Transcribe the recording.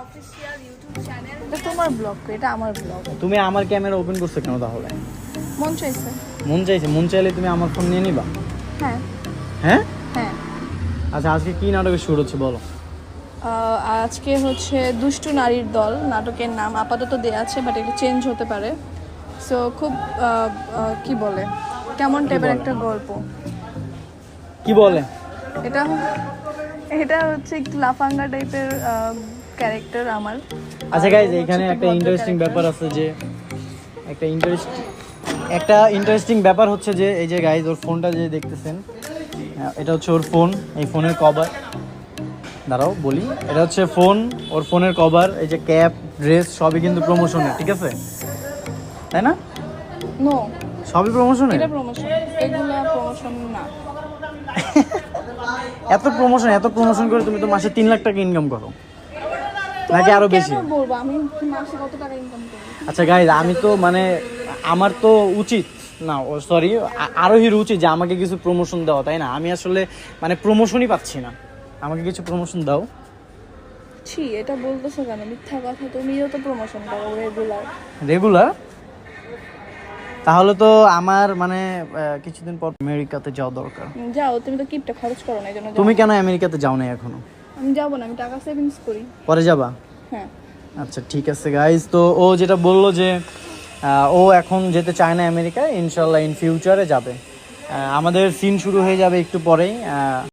Official YouTube channel. এটা তোমার blog, এটা আমার ব্লগ। তুমি আমার ক্যামেরা ওপেন করছো কেন তাহলে? মন চাইছে। মন চাইলে তুমি আমার ফোন নিয়ে নিবা? হ্যাঁ হ্যাঁ হ্যাঁ। আচ্ছা, আজকে কি নাটকের শুরু হচ্ছে বলো? আজকে হচ্ছে দুষ্টু নারীর দল নাটকের নাম আপাতত দেয়া আছে, বাট এটা চেঞ্জ হতে পারে। সো খুব কি বলে, কেমন টাইপের একটা গল্প। কি বলে? এটা এটা হচ্ছে একটু লাফাঙ্গা টাইপের ক্যারেক্টার আমার। আচ্ছা আর গাইজ, ও এখানে হচ্ছে একটা ভদ্র ইন্টারেস্টিং character। ব্যাপার আছে যে একটা ইন্টারেস্টিং ব্যাপার হচ্ছে যে এই যে গাইজ ওর ফোনটা যে দেখতেছেন, এটা হচ্ছে ওর ফোন। এই ফোনের কভার, দাঁড়াও বলি, এটা হচ্ছে ফোন, ওর ফোনের কভার, এই যে ক্যাপ, ড্রেস সবই কিন্তু প্রমোশনের, ঠিক আছে তাই না? নো, সবই প্রমোশনের। এটা প্রমোশন, এগুলা প্রমোশন না। এত প্রমোশন করে তুমি তো মাসে 3 লাখ টাকা ইনকাম করো, নাকি আরো বেশি? কেন বলবো আমি মাসে কত টাকা ইনকাম করি? আচ্ছা গাইজ, আমি তো মানে আমার তো উচিত না, সরি, আরোহীর উচিত যে আমাকে কিছু প্রমোশন দেওয়া, তাই না? আমি আসলে মানে প্রমোশনই পাচ্ছি না, আমাকে কিছু প্রমোশন দাও। ছি, এটা বলতেছো কেন? মিথ্যা কথা, তুমিও তো প্রমোশন করো রেগুলার? তাহলে তো আমার মানে কিছুদিন পর আমেরিকাতে যাওয়া দরকার। যাও, তুমি তো কিপটা খরচ করো না, এই জন্য তুমি কেন আমেরিকাতে যাও না এখনো? আমি যাবো না, আমি টাকা সেভিংস করি। পরে যাবা? হ্যাঁ। আচ্ছা ঠিক আছে গাইজ, তো ও যেটা বললো যে ও এখন যেতে চায় না আমেরিকায়, ইনশাল্লাহ ইন ফিউচারে যাবে। আমাদের সিন শুরু হয়ে যাবে একটু পরেই।